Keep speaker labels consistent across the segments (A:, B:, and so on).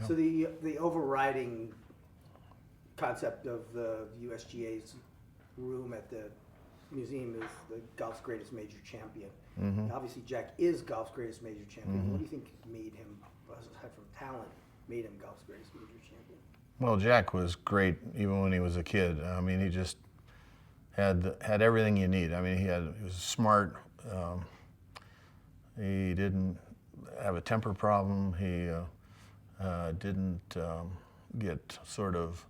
A: So the overriding concept of the USGA's room at the museum is the golf's greatest major champion. Obviously, Jack is golf's greatest major champion. What do you think made him, aside from talent, made him golf's greatest major champion?
B: Well, Jack was great even when he was a kid. I mean, he just had everything you need. I mean, he was smart. He didn't have a temper problem. He didn't get sort of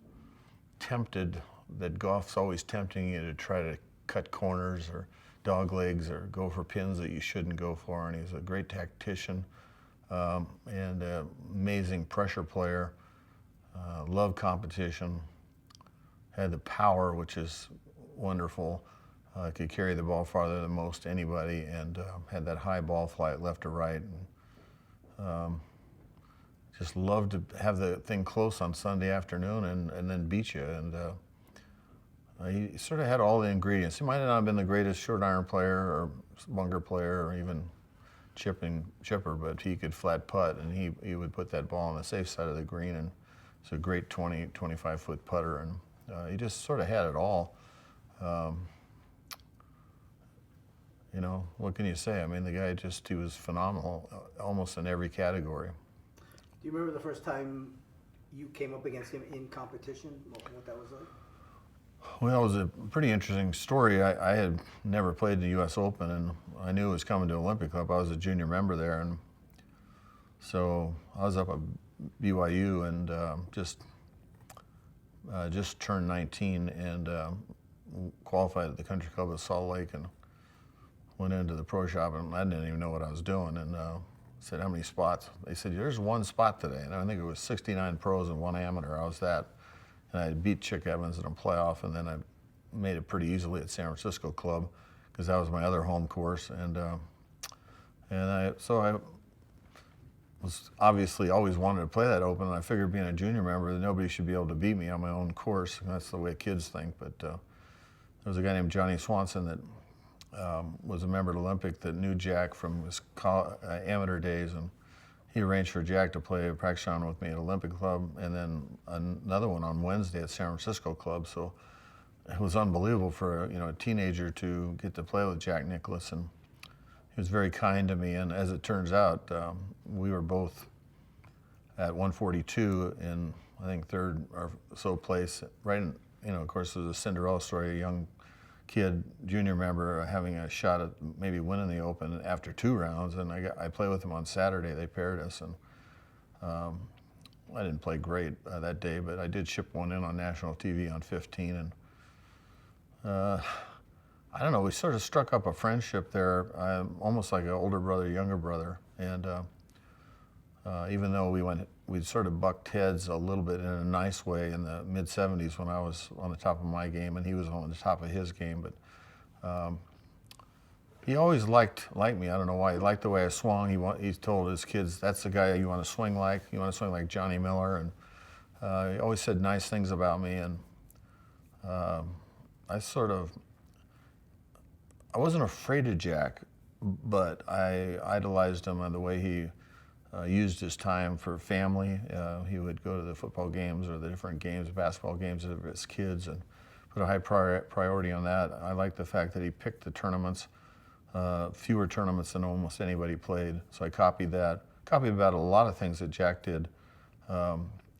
B: tempted, that golf's always tempting you to try to cut corners or dog legs or go for pins that you shouldn't go for. And he's a great tactician and an amazing pressure player. Loved competition. Had the power, which is wonderful. Could carry the ball farther than most anybody, and had that high ball flight left to right. And, just loved to have the thing close on Sunday afternoon and then beat you. And he sort of had all the ingredients. He might not have been the greatest short iron player or bunker player or even chipper, but he could flat putt, and he would put that ball on the safe side of the green, and it's a great 25-foot putter, and he just sort of had it all. You know, what can you say? I mean, the guy he was phenomenal, almost in every category.
A: Do you remember the first time you came up against him in competition, what that was like?
B: Well, it was a pretty interesting story. I had never played the U.S. Open, and I knew it was coming to Olympic Club. I was a junior member there, and so I was up at BYU and just turned 19 and qualified at the Country Club of Salt Lake, and went into the pro shop, and I didn't even know what I was doing, and said, how many spots? They said, there's one spot today, and I think it was 69 pros and one amateur. I was that. And I beat Chick Evans in a playoff, and then I made it pretty easily at San Francisco Club because that was my other home course. And I was obviously always wanted to play that Open, and I figured being a junior member that nobody should be able to beat me on my own course. And that's the way kids think. But there was a guy named Johnny Swanson that was a member at Olympic that knew Jack from his amateur days, and he arranged for Jack to play a practice round with me at Olympic Club, and then another one on Wednesday at San Francisco Club. So it was unbelievable for a teenager to get to play with Jack Nicklaus, and he was very kind to me. And as it turns out, we were both at 142 in I think third or so place. Right in, of course, it was a Cinderella story. A young kid, junior member, having a shot at maybe winning the Open after 2 rounds, and I played with him on Saturday. They paired us, and I didn't play great that day, but I did ship one in on national TV on 15, and I don't know, we sort of struck up a friendship there, almost like an older brother, younger brother, and even though we sort of bucked heads a little bit in a nice way in the mid-'70s when I was on the top of my game and he was on the top of his game, but he always liked me. I don't know why. He liked the way I swung. He told his kids, that's the guy you want to swing like. You want to swing like Johnny Miller, and he always said nice things about me, and I wasn't afraid of Jack, but I idolized him on the way he used his time for family. He would go to the football games or the different games, basketball games of his kids, and put a high priority on that. I like the fact that he picked the tournaments, fewer tournaments than almost anybody played. So I copied that. Copied about a lot of things that Jack did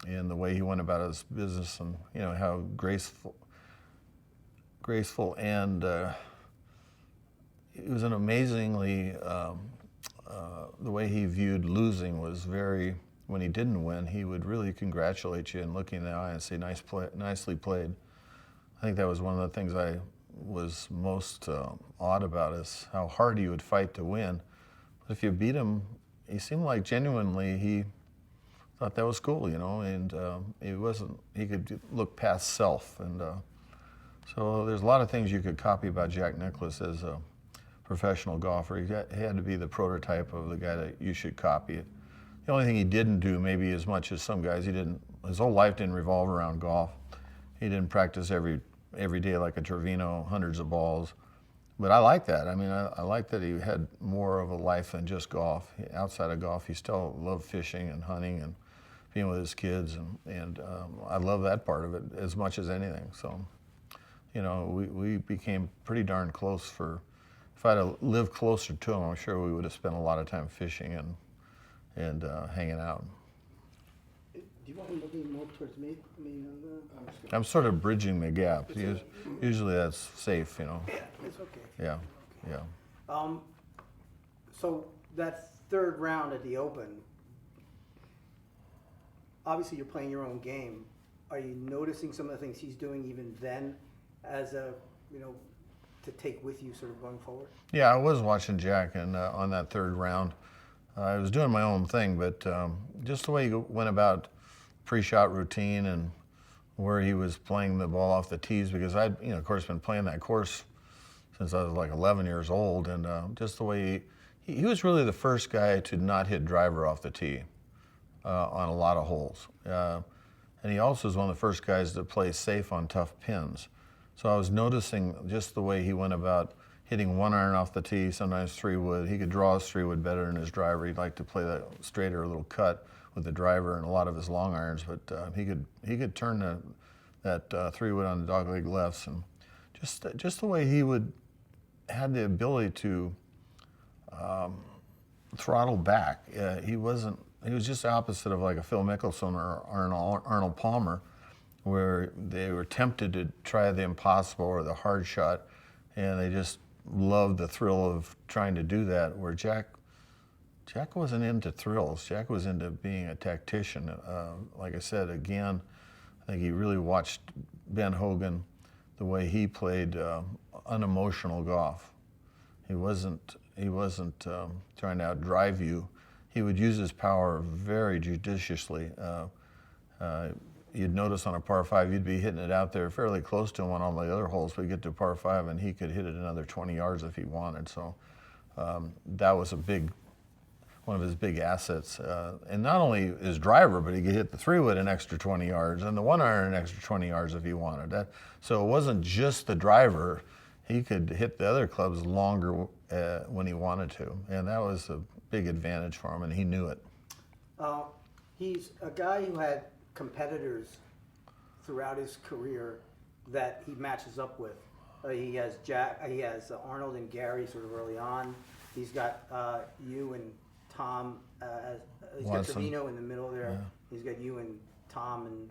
B: in the way he went about his business, and how graceful, and it was an amazingly. The way he viewed losing was when he didn't win, he would really congratulate you and look you in the eye and say, nicely played. I think that was one of the things I was most awed about, is how hard he would fight to win. But if you beat him, he seemed like genuinely he thought that was cool, and he could look past self. And so there's a lot of things you could copy about Jack Nicklaus as a professional golfer. He had to be the prototype of the guy that you should copy. The only thing he didn't do, maybe as much as some guys, his whole life didn't revolve around golf. He didn't practice every day like a Trevino, hundreds of balls. But I like that. I mean, I like that he had more of a life than just golf. Outside of golf, he still loved fishing and hunting and being with his kids, and I love that part of it as much as anything. So, you know, we became pretty darn close. If I'd have lived closer to him, I'm sure we would have spent a lot of time fishing and hanging out.
A: Do you want me looking more towards me? I mean,
B: I'm sort of bridging the gap. Usually that's safe, you know.
A: yeah, it's okay.
B: Yeah, yeah.
A: So that third round at the Open, obviously you're playing your own game. Are you noticing some of the things he's doing even then as a, you know, to take with you sort of going forward?
B: Yeah, I was watching Jack and on that third round. I was doing my own thing, but just the way he went about pre-shot routine and where he was playing the ball off the tees, because I'd, you know, of course, been playing that course since I was like 11 years old, and just the way he was really the first guy to not hit driver off the tee on a lot of holes. And he also was one of the first guys to play safe on tough pins. So I was noticing just the way he went about hitting one iron off the tee, sometimes 3-wood. He could draw his 3-wood better than his driver. He'd like to play that straighter little cut with the driver and a lot of his long irons, but he could turn that 3-wood on the dogleg lefts, and just the way he had the ability to throttle back. He was just the opposite of like a Phil Mickelson or Arnold Palmer, where they were tempted to try the impossible or the hard shot, and they just loved the thrill of trying to do that. Where Jack wasn't into thrills. Jack was into being a tactician. Like I said, again, I think he really watched Ben Hogan, the way he played unemotional golf. He wasn't trying to outdrive you. He would use his power very judiciously. You'd notice on a par 5, you'd be hitting it out there fairly close to him on all the other holes, but you get to a par 5 and he could hit it another 20 yards if he wanted. So that was one of his big assets. And not only his driver, but he could hit the 3-wood an extra 20 yards and the 1-iron an extra 20 yards if he wanted. So it wasn't just the driver. He could hit the other clubs longer when he wanted to. And that was a big advantage for him, and he knew it.
A: He's a guy who had competitors throughout his career that he matches up with. He has Arnold and Gary sort of early on. He's got you and Tom. He's got Trevino in the middle there. Yeah. He's got you and Tom and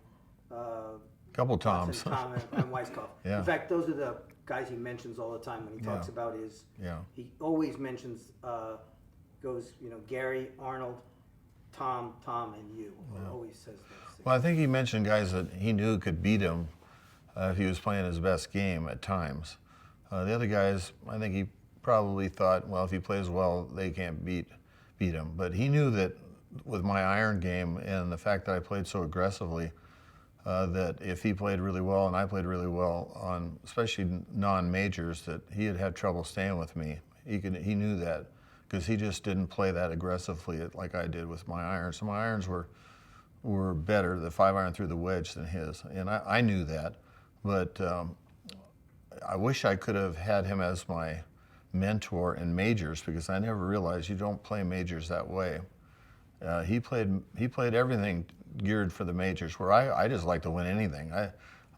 B: couple Toms.
A: Tom and Weiskopf.
B: Yeah.
A: In fact, those are the guys he mentions all the time when he talks about his.
B: Yeah.
A: He always mentions Gary, Arnold, Tom, and you. Yeah. Always says that.
B: Well, I think he mentioned guys that he knew could beat him if he was playing his best game at times. The other guys, I think he probably thought, well, if he plays well, they can't beat him. But he knew that with my iron game and the fact that I played so aggressively, that if he played really well and I played really well on especially non-majors, that he'd have trouble staying with me. He knew that because he just didn't play that aggressively like I did with my irons. So my irons were better, the 5-iron through the wedge, than his, and I knew that. But I wish I could have had him as my mentor in majors, because I never realized you don't play majors that way. He played everything geared for the majors, where I just like to win anything.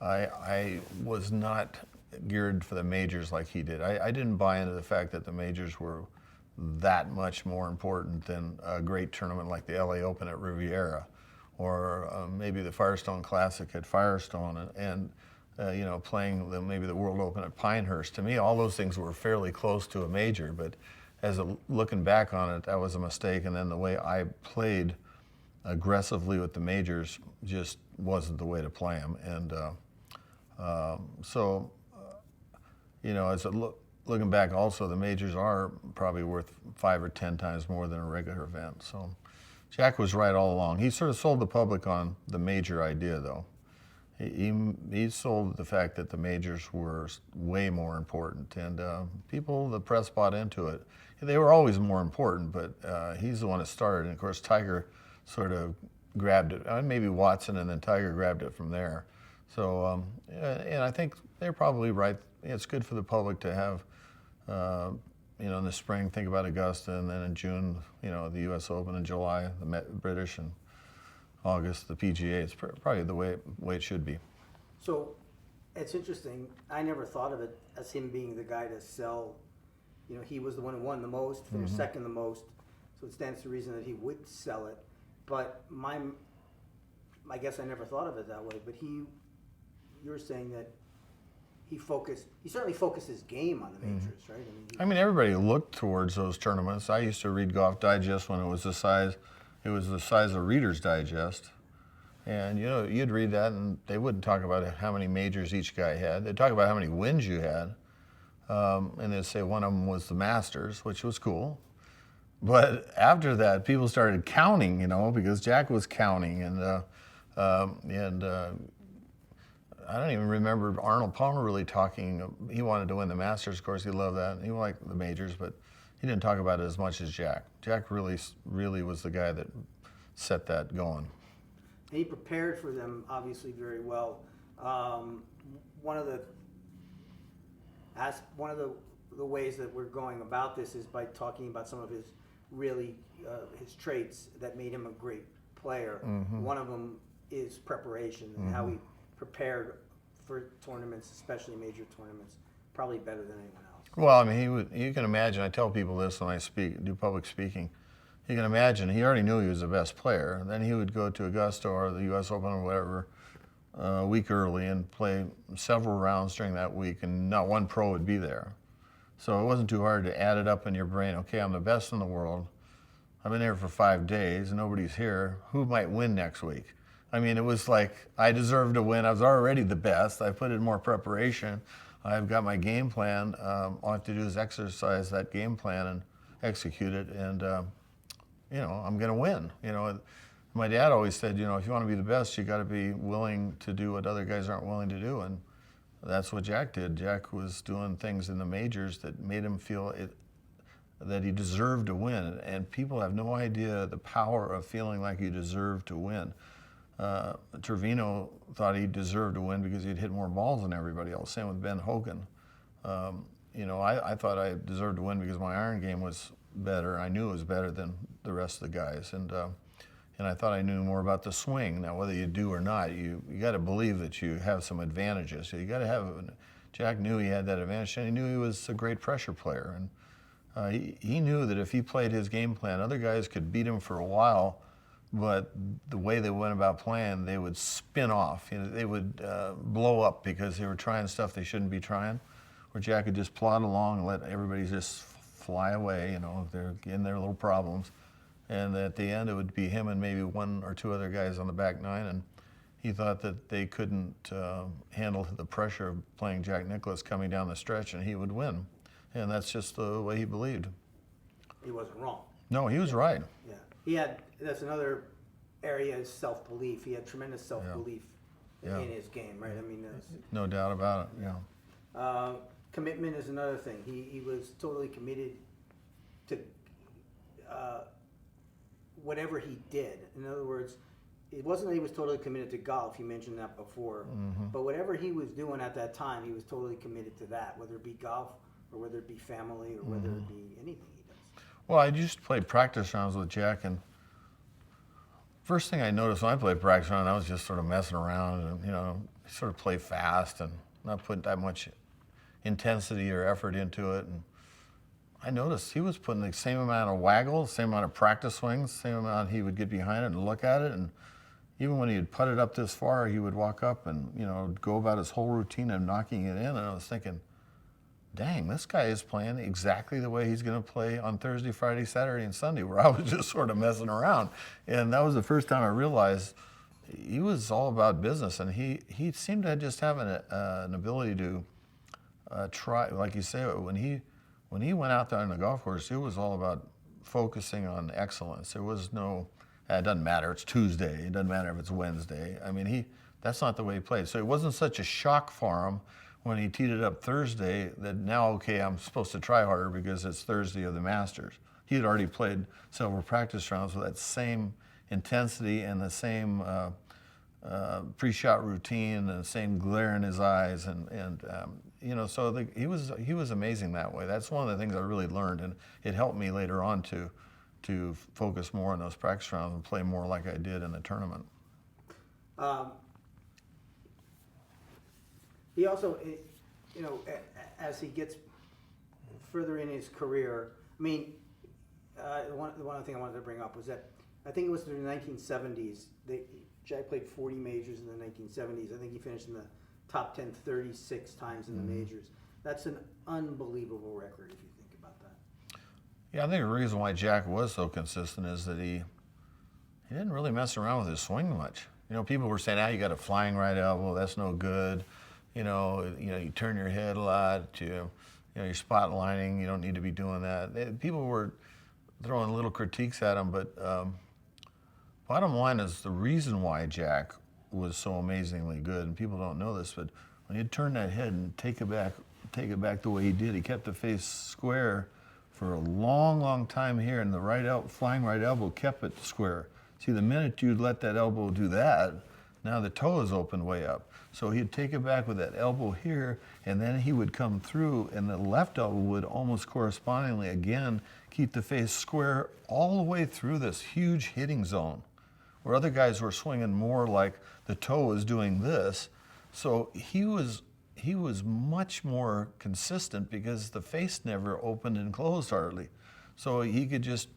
B: I was not geared for the majors like he did. I didn't buy into the fact that the majors were that much more important than a great tournament like the LA Open at Riviera, or maybe the Firestone Classic at Firestone, and playing maybe the World Open at Pinehurst. To me, all those things were fairly close to a major, but looking back on it, that was a mistake. And then the way I played aggressively with the majors just wasn't the way to play them. And looking back, also the majors are probably worth 5 or 10 times more than a regular event. So Jack was right all along. He sort of sold the public on the major idea, though. He sold the fact that the majors were way more important, and the press bought into it. They were always more important, but he's the one that started. And of course, Tiger sort of grabbed it. Maybe Watson, and then Tiger grabbed it from there. So, and I think they're probably right. It's good for the public to have, in the spring, think about Augusta, and then in June, the U.S. Open, in July, the British, and August, the PGA. It's probably the way it should be.
A: So it's interesting. I never thought of it as him being the guy to sell. You know, he was the one who won the most, finished second the most. So it stands to reason that he would sell it. But I guess I never thought of it that way. But you're saying that he certainly focused his game on the majors, right?
B: I mean, everybody looked towards those tournaments. I used to read Golf Digest when it was the size of Reader's Digest. And, you know, you'd read that and they wouldn't talk about how many majors each guy had. They'd talk about how many wins you had. And they'd say one of them was the Masters, which was cool. But after that, people started counting, you know, because Jack was counting. And I don't even remember Arnold Palmer really talking. He wanted to win the Masters, of course. He loved that. He liked the majors, but he didn't talk about it as much as Jack. Jack really was the guy that set that going.
A: He prepared for them, obviously, very well. One of the ways that we're going about this is by talking about some of his his traits that made him a great player. One of them is preparation and how he prepared for tournaments, especially major tournaments, probably better than anyone else.
B: Well, I mean, you can imagine, I tell people this when I do public speaking, you can imagine he already knew he was the best player. Then he would go to Augusta or the US Open or whatever a week early and play several rounds during that week, and not one pro would be there. So it wasn't too hard to add it up in your brain. Okay, I'm the best in the world. I've been here for 5 days, and nobody's here. Who might win next week? I mean, it was like I deserved to win. I was already the best. I put in more preparation. I've got my game plan. All I have to do is exercise that game plan and execute it, and you know, I'm going to win. You know, my dad always said, you know, if you want to be the best, you got to be willing to do what other guys aren't willing to do, and that's what Jack did. Jack was doing things in the majors that made him feel that he deserved to win, and people have no idea the power of feeling like you deserve to win. Trevino thought he deserved to win because he'd hit more balls than everybody else. Same with Ben Hogan. You know, I thought I deserved to win because my iron game was better. I knew it was better than the rest of the guys, and I thought I knew more about the swing. Now, whether you do or not, you got to believe that you have some advantages. So you got to have. Jack knew he had that advantage, and he knew he was a great pressure player, and he knew that if he played his game plan, other guys could beat him for a while. But the way they went about playing, they would spin off. You know, they would blow up because they were trying stuff they shouldn't be trying. Where Jack could just plod along and let everybody just fly away. You know, they're in their little problems, and at the end it would be him and maybe one or two other guys on the back nine. And he thought that they couldn't handle the pressure of playing Jack Nicklaus coming down the stretch, and he would win. And that's just the way he believed.
A: He wasn't wrong.
B: No, he was right.
A: Yeah. That's another area is self-belief. He had tremendous self-belief in his game, right? I mean,
B: no doubt about it. Yeah.
A: Commitment is another thing. He was totally committed to whatever he did. In other words, it wasn't that he was totally committed to golf. You mentioned that before. But whatever he was doing at that time, he was totally committed to that, whether it be golf or whether it be family or whether it be anything he does.
B: Well, I used to play practice rounds with Jack, and first thing I noticed when I played practice round, I was just sort of messing around and, you know, sort of play fast and not put that much intensity or effort into it. And I noticed he was putting the same amount of waggle, the same amount of practice swings, the same amount he would get behind it and look at it. And even when he would put it up this far, he would walk up and, you know, go about his whole routine of knocking it in. And I was thinking, dang, this guy is playing exactly the way he's going to play on Thursday, Friday, Saturday, and Sunday, where I was just sort of messing around. And that was the first time I realized he was all about business. And he seemed to just have an ability to try, like you say, when he went out there on the golf course, it was all about focusing on excellence. There was no, it doesn't matter, it's Tuesday, it doesn't matter if it's Wednesday. I mean, that's not the way he played. So it wasn't such a shock for him when he teed it up Thursday that now, okay, I'm supposed to try harder because it's Thursday of the Masters. He had already played several practice rounds with that same intensity and the same pre-shot routine and the same glare in his eyes, and you know, so he was amazing that way. That's one of the things I really learned, and it helped me later on to focus more on those practice rounds and play more like I did in the tournament.
A: He also, you know, as he gets further in his career, I mean, the one other thing I wanted to bring up was that I think it was in the 1970s. Jack played 40 majors in the 1970s. I think he finished in the top 10 36 times in the majors. That's an unbelievable record if you think about that.
B: Yeah, I think the reason why Jack was so consistent is that he didn't really mess around with his swing much. You know, people were saying, you got a flying right elbow, that's no good. You know, you turn your head a lot. You're spot lining. You don't need to be doing that. People were throwing little critiques at him, but bottom line is the reason why Jack was so amazingly good, and people don't know this, but when he'd turn that head and take it back the way he did, he kept the face square for a long, long time here, and the flying right elbow kept it square. See, the minute you'd let that elbow do that, now the toe is open way up. So he'd take it back with that elbow here, and then he would come through, and the left elbow would almost correspondingly, again, keep the face square all the way through this huge hitting zone, where other guys were swinging more like the toe was doing this. So he was much more consistent because the face never opened and closed hardly. So he could just,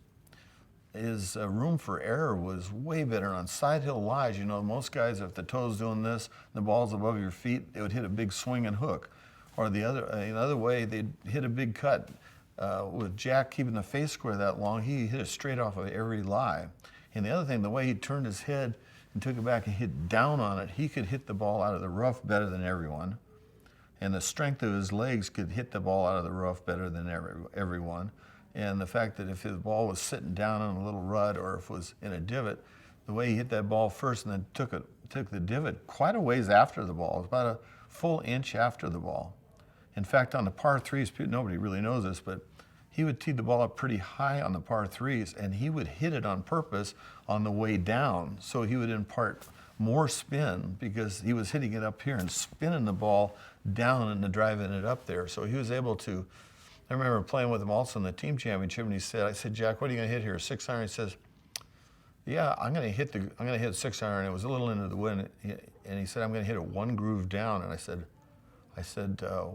B: his room for error was way better on side hill lies. You know, most guys, if the toe's doing this, the ball's above your feet, they would hit a big swing and hook. Or another way, they'd hit a big cut. With Jack keeping the face square that long, he hit it straight off of every lie. And the other thing, the way he turned his head and took it back and hit down on it, he could hit the ball out of the rough better than everyone. And the strength of his legs could hit the ball out of the rough better than everyone. And the fact that if his ball was sitting down on a little rut or if it was in a divot, the way he hit that ball first and then took the divot quite a ways after the ball. It was about a full inch after the ball. In fact, on the par threes, nobody really knows this, but he would tee the ball up pretty high on the par threes, and he would hit it on purpose on the way down. So he would impart more spin because he was hitting it up here and spinning the ball down and driving it up there. So he was able to. I remember playing with him also in the team championship, and I said, Jack, what are you going to hit here? 6-iron? He says, yeah, I'm going to hit 6-iron. It was a little into the wind, and he said, I'm going to hit it one groove down. And I said,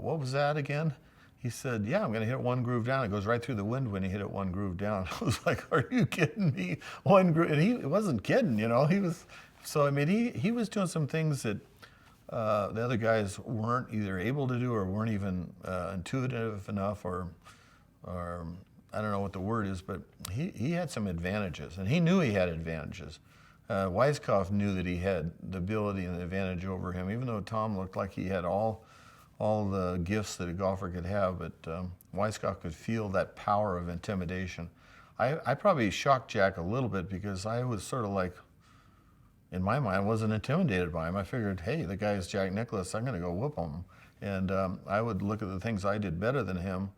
B: what was that again? He said, yeah, I'm going to hit it one groove down. It goes right through the wind when you hit it one groove down. I was like, are you kidding me? One groove, and he wasn't kidding, you know. He was. So I mean, he was doing some things that the other guys weren't either able to do or weren't even intuitive enough, or I don't know what the word is, but he had some advantages, and he knew he had advantages. Weiskopf knew that he had the ability and the advantage over him, even though Tom looked like he had all the gifts that a golfer could have, but Weiskopf could feel that power of intimidation. I probably shocked Jack a little bit because I was sort of like, in my mind, wasn't intimidated by him. I figured, hey, the guy is Jack Nicklaus, I'm going to go whoop him. And I would look at the things I did better than him.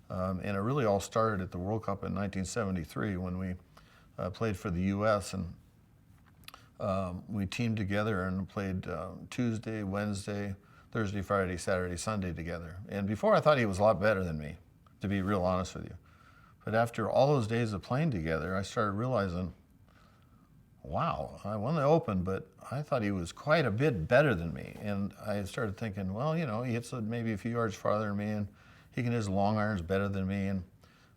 B: And it really all started at the World Cup in 1973 when we played for the U.S. and we teamed together and played Tuesday, Wednesday, Thursday, Friday, Saturday, Sunday together. And before I thought he was a lot better than me, to be real honest with you. But after all those days of playing together, I started realizing, wow, I won the Open, but I thought he was quite a bit better than me. And I started thinking, well, you know, he hits maybe a few yards farther than me, and he can hit his long irons better than me.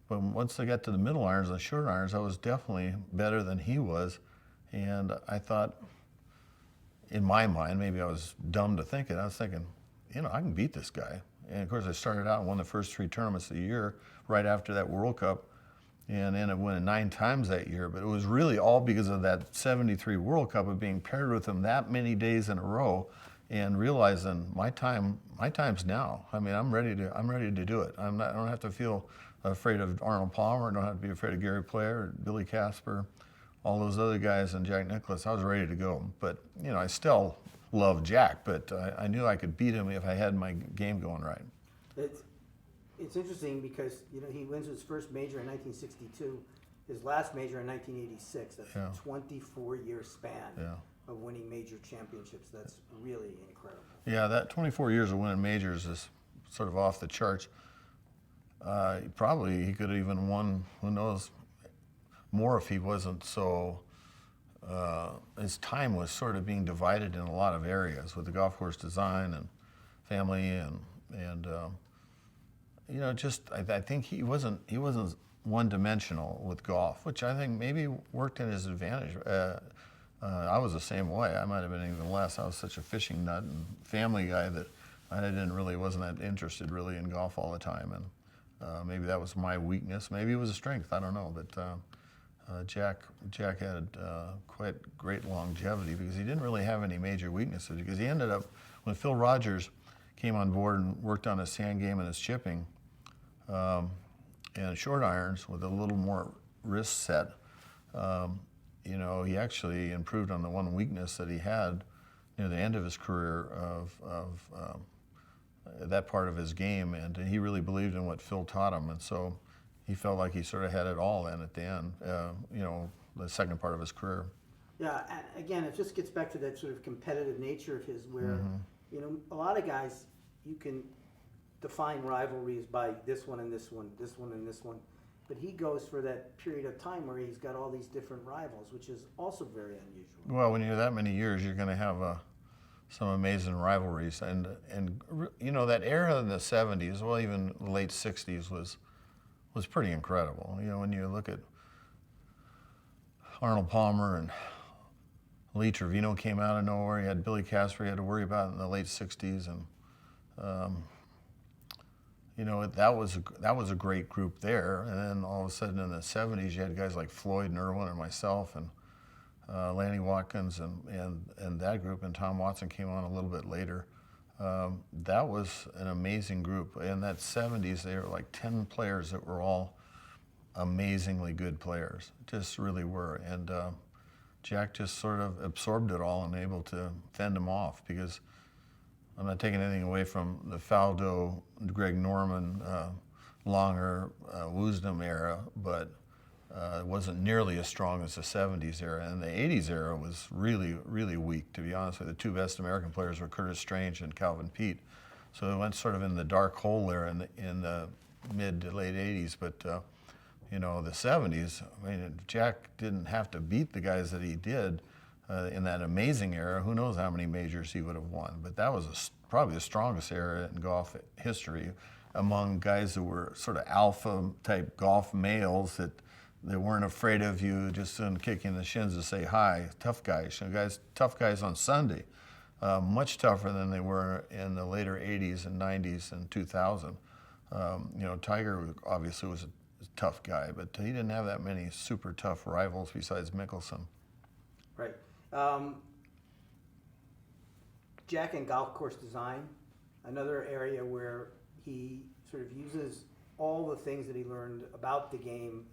B: But once I got to the middle irons, the short irons, I was definitely better than he was. And I thought, in my mind, maybe I was dumb to think it, I was thinking, you know, I can beat this guy. And of course, I started out and won the first 3 tournaments of the year right after that World Cup. And ended up winning 9 times that year. But it was really all because of that 73 World Cup, of being paired with him that many days in a row and realizing my time's now. I mean, I'm ready to do it. I don't have to feel afraid of Arnold Palmer. I don't have to be afraid of Gary Player or Billy Casper, all those other guys, and Jack Nicklaus. I was ready to go. But, you know, I still love Jack, but I knew I could beat him if I had my game going right.
A: It's interesting because, you know, he wins his first major in 1962, his last major in 1986. That's a 24-year span of winning major championships. That's really incredible. Yeah,
B: that 24 years of winning majors is sort of off the charts. Probably he could have even won, who knows, more if he wasn't so his time was sort of being divided in a lot of areas with the golf course design and family and just I think he wasn't one-dimensional with golf, which I think maybe worked in his advantage. I was the same way. I might have been even less. I was such a fishing nut and family guy that I wasn't that interested really in golf all the time, and maybe that was my weakness. Maybe it was a strength. I don't know, but Jack had quite great longevity because he didn't really have any major weaknesses. Because he ended up, when Phil Rogers came on board and worked on his sand game and his chipping and short irons with a little more wrist set, he actually improved on the one weakness that he had near the end of his career of that part of his game, and he really believed in what Phil taught him, and so he felt like he sort of had it all then at the end, the second part of his career.
A: Yeah, and again, it just gets back to that sort of competitive nature of his where, a lot of guys, you can define rivalries by this one and this one, this one and this one. But he goes for that period of time where he's got all these different rivals, which is also very unusual.
B: Well, when you're that many years, you're going to have some amazing rivalries. And that era in the 70s, well, even the late 60s was pretty incredible. When you look at Arnold Palmer and Lee Trevino came out of nowhere. You had Billy Casper you had to worry about in the late 60s. And that was a great group there, and then all of a sudden in the 70s you had guys like Floyd and Irwin and myself and Lanny Watkins and that group, and Tom Watson came on a little bit later. That was an amazing group. In that 70s there were like 10 players that were all amazingly good players, just really were, and Jack just sort of absorbed it all and able to fend them off, because I'm not taking anything away from the Faldo, Greg Norman, Longer, Wisdom era, but it wasn't nearly as strong as the 70s era. And the 80s era was really, really weak, to be honest with you. The two best American players were Curtis Strange and Calvin Peete. So it went sort of in the dark hole there in the mid to late 80s. But, the 70s, I mean, Jack didn't have to beat the guys that he did. In that amazing era, who knows how many majors he would have won. But that was probably the strongest era in golf history among guys who were sort of alpha-type golf males that weren't afraid of you, just kicking the shins to say hi, tough guys. Tough guys on Sunday, much tougher than they were in the later 80s and 90s and 2000. Tiger obviously was a tough guy, but he didn't have that many super tough rivals besides Mickelson.
A: Right. Jack and golf course design, another area where he sort of uses all the things that he learned about the game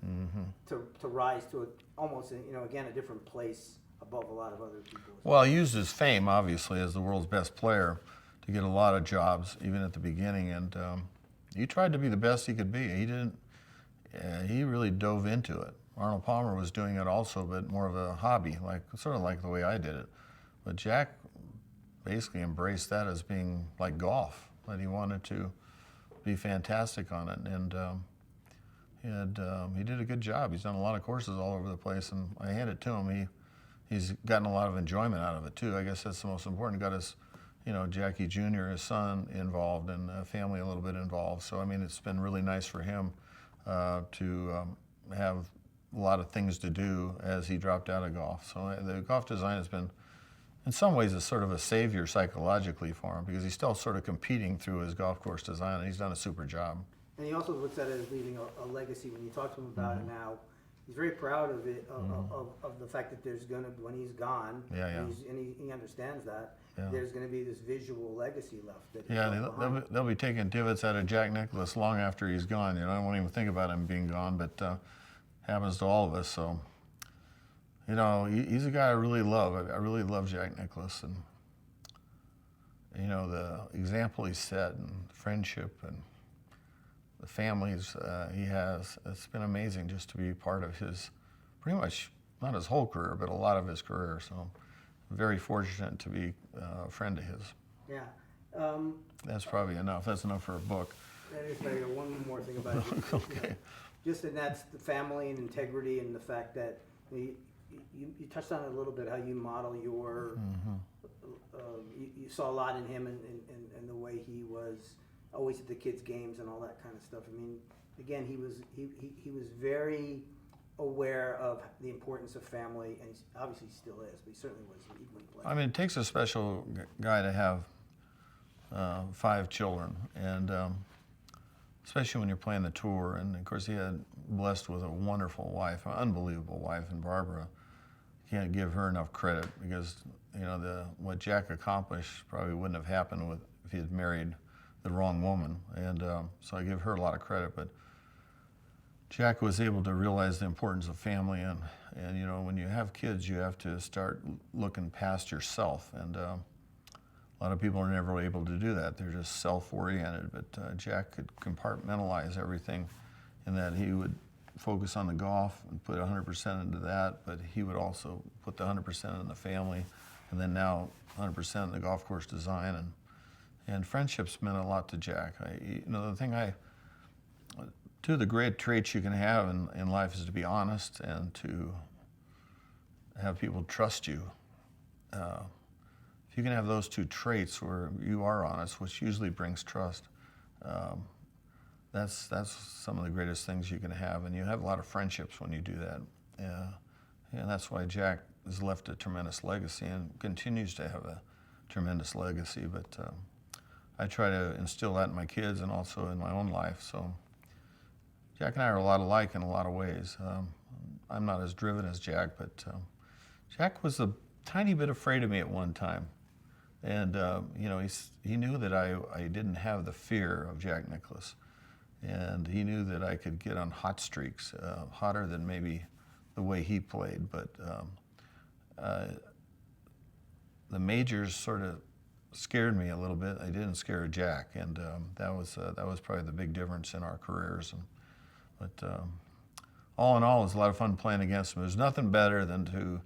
A: to rise to almost, again, a different place above a lot of other people.
B: Well, he used his fame, obviously, as the world's best player to get a lot of jobs, even at the beginning, and he tried to be the best he could be. He really dove into it. Arnold Palmer was doing it also, but more of a hobby, sort of like the way I did it. But Jack basically embraced that as being like golf, that he wanted to be fantastic on it. And he did a good job. He's done a lot of courses all over the place, and I hand it to him. He's gotten a lot of enjoyment out of it, too. I guess that's the most important. Got his, Jackie Jr., his son, involved, and family a little bit involved. So, I mean, it's been really nice for him to have a lot of things to do as he dropped out of golf. So the golf design has been, in some ways, a sort of a savior psychologically for him, because he's still sort of competing through his golf course design, and he's done a super job.
A: And he also looks at it as leaving a legacy. When you talk to him about it now, he's very proud of it, of the fact that there's going to, when he's gone, and he understands that, there's going to be this visual legacy left.
B: They'll be taking divots out of Jack Nicklaus long after he's gone. I won't even think about him being gone, but happens to all of us. So, he's a guy I really love. I really love Jack Nicklaus, and the example he set, and friendship, and the families he has. It's been amazing just to be part of his, pretty much not his whole career, but a lot of his career. So, I'm very fortunate to be a friend of his.
A: Yeah.
B: That's probably enough. That's enough for a book.
A: That is maybe one more thing about it.
B: Okay.
A: Just and that's the family and integrity, and the fact that you touched on it a little bit, how you model your, you saw a lot in him and the way he was always at the kids' games and all that kind of stuff. I mean, again, he was very aware of the importance of family, and he obviously still is, but he certainly was when he played.
B: I mean, it takes a special guy to have 5 children, and especially when you're playing the tour. And of course, he had blessed with a wonderful wife, an unbelievable wife, and Barbara. Can't give her enough credit, because what Jack accomplished probably wouldn't have happened if he had married the wrong woman, and so I give her a lot of credit. But Jack was able to realize the importance of family, and when you have kids, you have to start looking past yourself, and a lot of people are never able to do that. They're just self-oriented, but Jack could compartmentalize everything in that he would focus on the golf and put 100% into that, but he would also put the 100% in the family, and then now 100% in the golf course design, and friendships meant a lot to Jack. Two of the great traits you can have in life is to be honest and to have people trust you. If you can have those 2 traits where you are honest, which usually brings trust, that's some of the greatest things you can have, and you have a lot of friendships when you do that. And that's why Jack has left a tremendous legacy and continues to have a tremendous legacy. But I try to instill that in my kids and also in my own life. So Jack and I are a lot alike in a lot of ways. I'm not as driven as Jack, but Jack was a tiny bit afraid of me at one time. And he knew that I didn't have the fear of Jack Nicklaus. And he knew that I could get on hot streaks, hotter than maybe the way he played. But the majors sort of scared me a little bit. They didn't scare Jack, and that was probably the big difference in our careers. But all in all, it was a lot of fun playing against him. There's nothing better than to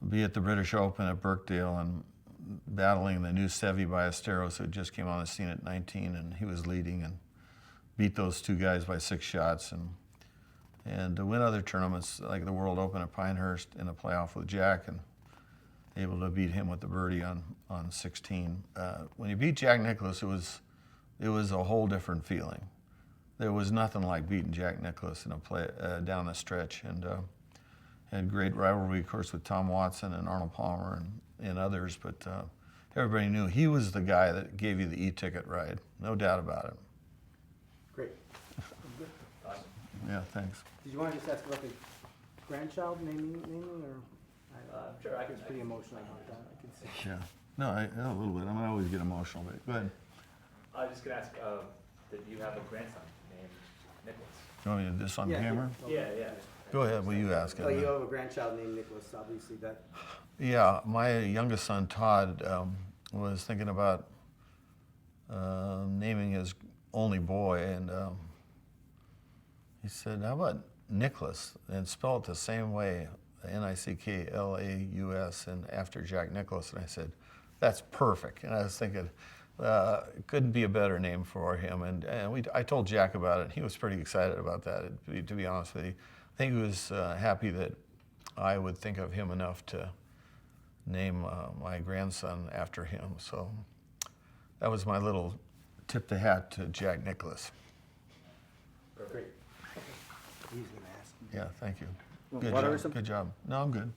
B: be at the British Open at Birkdale and battling the new Seve Ballesteros, who just came on the scene at 19, and he was leading, and beat those 2 guys by 6 shots, and to win other tournaments like the World Open at Pinehurst in a playoff with Jack, and able to beat him with the birdie on 16. When you beat Jack Nicklaus, it was a whole different feeling. There was nothing like beating Jack Nicklaus in a play down the stretch, and had great rivalry, of course, with Tom Watson and Arnold Palmer and others. But everybody knew he was the guy that gave you the e-ticket ride, no doubt about it.
A: Great.
C: Awesome.
B: Yeah, thanks.
A: Did you want to just ask about the grandchild naming, or?
C: Sure, I
A: was pretty emotional about that. I can see.
B: Yeah. No, a little bit. I mean, I always get emotional, but go ahead.
C: I was just gonna ask, did you have a grandson named Nicklaus?
B: You want me to do this on
A: Yeah,
B: camera?
C: Yeah.
B: Go ahead. Will you ask it?
A: Oh, you have a grandchild named Nicklaus, obviously that.
B: Yeah, my youngest son, Todd, was thinking about naming his only boy, and he said, how about Nicklaus, and spell it the same way, Nicklaus, and after Jack Nicklaus. And I said, that's perfect. And I was thinking, it couldn't be a better name for him. And I told Jack about it. He was pretty excited about that, to be honest with you. I think he was happy that I would think of him enough to name my grandson after him. So that was my little tip the hat to Jack Nicklaus.
A: Great. He's going to ask.
B: Yeah, thank you.
A: Want
B: Good
A: water or
B: job.
A: something?
B: Good job. No, I'm good.